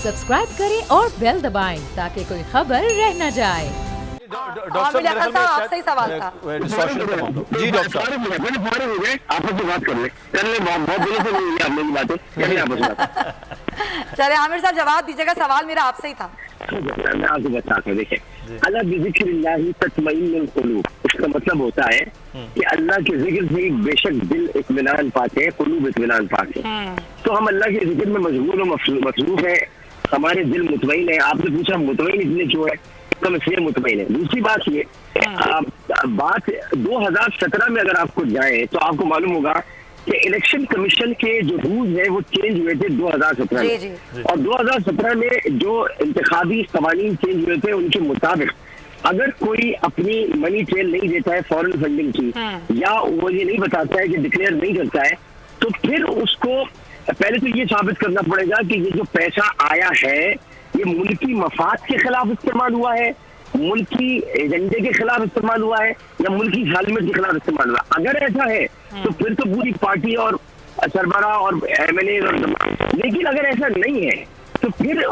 Subscribe करें और bell दबाएं ताकि कोई खबर रह न जाए। डॉक्टर साहब आपसे ही सवाल था। जी डॉक्टर साहब हो गए, आपस में बात कर ले बहुत दिनों से नहीं हुई आप लोग बातें कर ले आपस में। चले आमिर साहब जवाब दीजिएगा, सवाल मेरा आपसे ही था। मैं आपको बताता हूँ, देखिए अल्लाह बिज़िक्रिल्लाहि तत्मइन्नुल कुलूब, इसका मतलब होता है कि अल्लाह के जिक्र से बेशक दिल इत्मीनान पाते हैं, कुलूब इत्मीनान पाते हैं। तो हम अल्लाह के जिक्र में मशगूल और मसरूफ है, हमारे दिल मुतमईन है। आपने पूछा मुतमईन इसलिए क्यों है, तो इसलिए मुतमईन है। दूसरी बात ये बात 2017 में अगर आपको जाए तो आपको मालूम होगा कि इलेक्शन कमीशन के जो रूल्स हैं वो चेंज हुए थे 2017 में। और 2017 में जो इंतखाबी कवानीन चेंज हुए थे उनके मुताबिक अगर कोई अपनी मनी ट्रेल नहीं देता है फॉरेन फंडिंग की, या वो ये नहीं बताता है कि डिक्लेयर नहीं करता है, तो फिर उसको पहले तो ये साबित करना पड़ेगा कि ये जो पैसा आया है ये मुल्की मफाद के खिलाफ इस्तेमाल हुआ है, मुल्की एजेंडे के खिलाफ इस्तेमाल हुआ है, या मुल्की सालमियत के खिलाफ इस्तेमाल हुआ। अगर ऐसा है तो फिर तो पूरी पार्टी और सरबराह और MLA और, लेकिन अगर ऐसा नहीं है तो फिर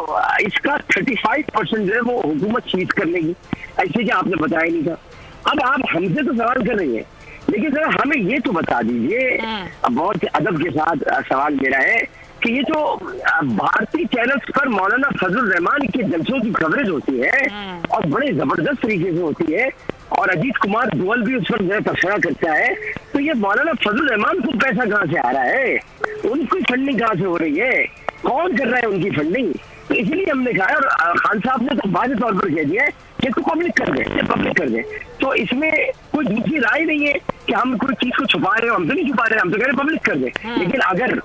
इसका 35% जो है वो हुकूमत सीज कर लेगी, ऐसे कि आपने बताया नहीं था। अब आप हमसे तो सवाल कर रही है, लेकिन सर हमें ये तो बता दीजिए, बहुत अदब के साथ सवाल मेरा है कि ये जो भारतीय चैनल्स पर मौलाना फजल रहमान के जलसों की कवरेज होती है और बड़े जबरदस्त तरीके से होती है, और अजीत कुमार दुअल भी उस पर जो है तबसरा करता है, तो ये मौलाना फजल रहमान को पैसा कहाँ से आ रहा है, उनकी फंडिंग कहाँ से हो रही है, कौन कर रहा है उनकी फंडिंग? तो इसलिए हमने कहा, और खान साहब ने तो वाज़ेह तौर पर कह दिया है कि इसको पब्लिक कर दें, पब्लिक कर दें। तो इसमें कोई दूसरी राय नहीं है कि हम कोई चीज को छुपा रहे हो, हम तो नहीं छुपा रहे, हम तो कह रहे पब्लिक कर दें। लेकिन अगर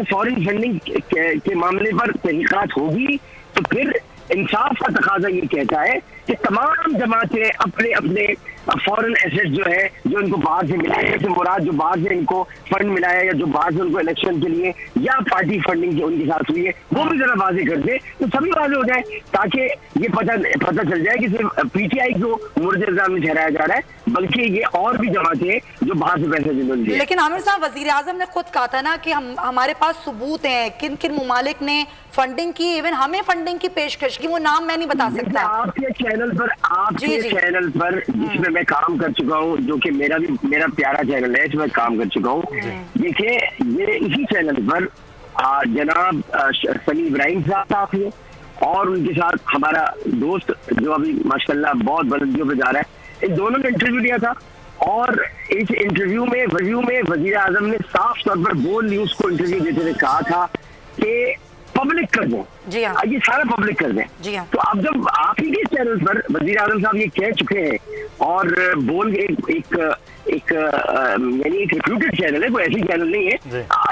फॉरेन फंडिंग के मामले पर तहकीकात होगी तो फिर इंसाफ का तकाजा ये कहता है कि तमाम जमातें अपने अपने फॉरेन एसेट जो है, जो इनको बाहर से मिला है, जैसे मुराद जो बाहर से इनको फंड मिला है या जो बाहर से उनको इलेक्शन के लिए या पार्टी फंडिंग जो उनके साथ हुई है, वो भी जरा वाजे कर दे तो सभी वाजे हो जाए, ताकि ये पता चल जाए कि सिर्फ PTI को मुर्द इल्जाम में ठहराया जा रहा है, बल्कि ये और भी जमातें हैं जो बाहर से पैसे मिल रही है। लेकिन आमिर साहब, वजीर आजम ने खुद कहा था ना कि हमारे पास सबूत हैं किन किन मुमालिक ने फंडिंग की, इवन हमें फंडिंग की पेशकश की, वो नाम मैं नहीं बता सकता। आपके चैनल पर जिसमें मैं काम कर चुका हूँ, जो कि मेरा प्यारा चैनल है, इसमें काम कर चुका हूँ। देखिए ये इसी चैनल पर जनाब सनी इब्राहिम साहब थे और उनके साथ हमारा दोस्त जो अभी माशाल्लाह बहुत बुलंदियों पे जा रहा है, इन दोनों ने इंटरव्यू लिया था। और इस इंटरव्यू में वजीर आजम ने साफ तौर पर बोल न्यूज को इंटरव्यू देते हुए कहा था कि पब्लिक कर दें, जी हाँ, ये सारा पब्लिक कर दें। जी हाँ। तो अब जब आप ही के चैनल पर वजीर आजम साहब ये कह चुके हैं और बोल एक यानी एक रिप्यूटेड चैनल है, कोई ऐसी चैनल नहीं है,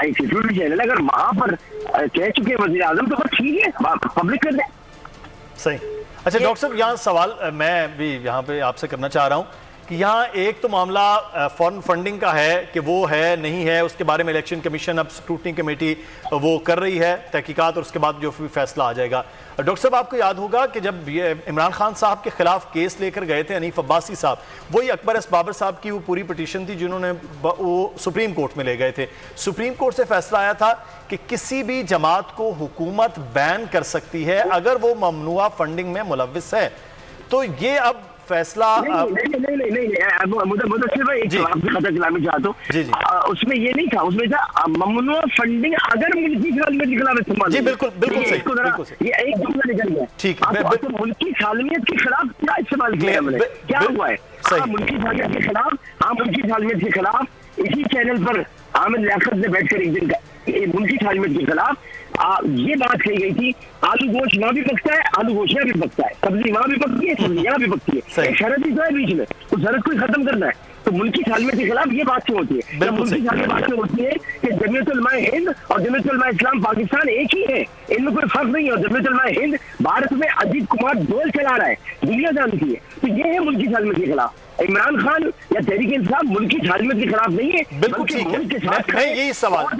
एक रिप्यूटेड चैनल है, अगर वहां पर कह चुके हैं वजीर आजम तो बस ठीक है, पब्लिक कर दें। सही। अच्छा डॉक्टर साहब, यहाँ सवाल मैं भी यहाँ पे आपसे करना चाह रहा हूँ कि यहाँ एक तो मामला फॉरेन फंडिंग का है कि वो है नहीं है, उसके बारे में इलेक्शन कमीशन अब स्क्रूटनी कमेटी वो कर रही है तहकीकात, और उसके बाद जो भी फैसला आ जाएगा। डॉक्टर साहब, आपको याद होगा कि जब ये इमरान खान साहब के खिलाफ केस लेकर गए थे हनीफ अब्बासी साहब, वही अकबर एस बाबर साहब की वो पूरी पिटीशन थी जिन्होंने वो सुप्रीम कोर्ट में ले गए थे। सुप्रीम कोर्ट से फैसला आया था कि किसी भी जमात को हुकूमत बैन कर सकती है अगर वो ममनुआ फंडिंग में मुलव्विस है। तो ये अब फैसला मुदस्सिर भाई एक आपसे खता खिलाना चाहता हूँ, उसमें ये नहीं था, उसमें था ममनुआ फंडिंग अगर मुल्की सालमियत के खिलाफ इस्तेमाल। जी बिल्कुल सही, ये एक जुमला निकल गया। ठीक है, मुल्की सालमियत के खिलाफ क्या इस्तेमाल किया हमने, क्या हुआ है? मुल्की सालमियत के खिलाफ, मुल्की सालमियत के खिलाफ इसी चैनल पर आमिर लियाकत ने बैठकर एक दिन मुल्की सालमियत के खिलाफ ये बात कही गई थी, आलू गोश्त वहाँ भी पकता है, आलू गोश्त यहाँ भी पकता है, सब्जी वहाँ भी पकती है, सब्जी यहाँ भी पकती है, एक शरत ही तो है बीच में, तो शरत को खत्म करना है। तो मुल्की सालमियत के खिलाफ ये बात क्यों होती है? मुल्की सालमियत बात क्यों होती है कि जमीयत उलमा हिंद और जमीयत उलमा इस्लाम पाकिस्तान एक ही है, इनमें कोई फर्क नहीं है। और जमीयत उलमा हिंद भारत में अजीत कुमार डोल चला रहा है, दुनिया जानती है। तो ये है मुल्की सालमियत के खिलाफ। इमरान खान या तहरीक इंसाफ मुल्की सालमियत के खिलाफ नहीं है, बिल्कुल ठीक है। मैं यही सवाल जी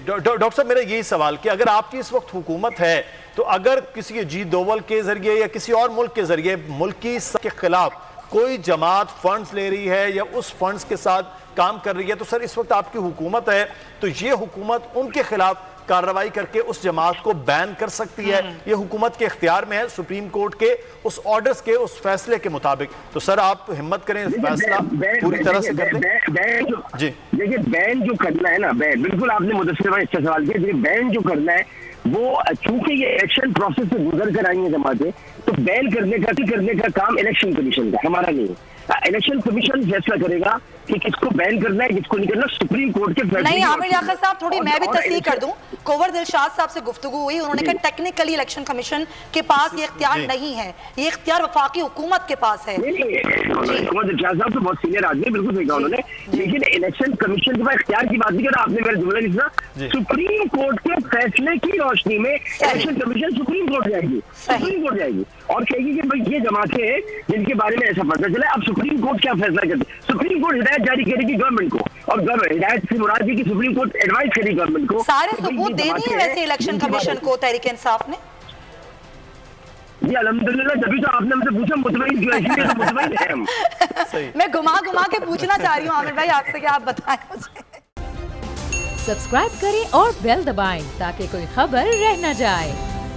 डॉक्टर साहब, मेरा यही सवाल कि अगर आपकी इस वक्त हुकूमत है तो अगर किसी अजीत डोवल के जरिए या किसी और मुल्क के जरिए मुल्की के खिलाफ कोई जमात फंड्स ले रही है या उस फंड्स के साथ काम कर रही है, तो सर इस वक्त आपकी हुकूमत है तो ये हुकूमत उनके खिलाफ कार्रवाई करके उस जमात को बैन कर सकती है। ये हुकूमत के इख्तियार में है, सुप्रीम कोर्ट के उस ऑर्डर्स के, उस फैसले के मुताबिक। तो सर आप हिम्मत करें, फैसला पूरी तरह से कर दें। जी देखिए, बैन जो करना है ना, बैन, बिल्कुल आपने मुदस्सिर भाई अच्छा सवाल किया। बैन जो करना है वो चूंकि ये इलेक्शन प्रोसेस से गुजर कर आई है जमातें, तो बैन करने का काम इलेक्शन कमीशन का, हमारा नहीं है। इलेक्शन कमीशन फैसला करेगा कि किसको बैन करना है, किसको नहीं करना, सुप्रीम कोर्ट के फैसले। नहीं आमिर याकर साहब, थोड़ी मैं भी तस्दीक कर दूं, कुंवर दिलशाद साहब से गुफ्तगू हुई, उन्होंने कहा टेक्निकली इलेक्शन कमीशन के पास ये इख्तियार नहीं है, ये इख्तियार वफाकी हुकूमत के पास है। कुंवर दिलशाद साहब तो बहुत सीनियर आदमी, बिल्कुल सही कहा उन्होंने, लेकिन इलेक्शन कमीशन के पास इख्तियार की बात नहीं करा आपने, मेरा जुमला नहीं सुना। सुप्रीम कोर्ट के फैसले की रोशनी में इलेक्शन कमीशन सुप्रीम कोर्ट जाएगी और कहेगी कि भाई ये जमातें हैं जिनके बारे में ऐसा पता चला। अब सुप्रीम कोर्ट क्या फैसला करती है? सुप्रीम कोर्ट हिदायत जारी करेगी गवर्नमेंट को, और हिदायत से मुराद है कि सुप्रीम कोर्ट एडवाइस करेगी गवर्नमेंट को। सारे सबूत दे दिए वैसे इलेक्शन कमीशन को तहरीक इंसाफ ने। जी अल्हम्दुलिल्लाह, जब तो आपने हमसे पूछा मुतमईन क्यों, इसलिए तो मुतमईन है हम। मैं घुमा के पूछना चाह रही हूँ आमिर भाई आपसे कि आप बताएं मुझे। सब्सक्राइब करें और बेल दबाएं ताकि कोई खबर रह न जाए।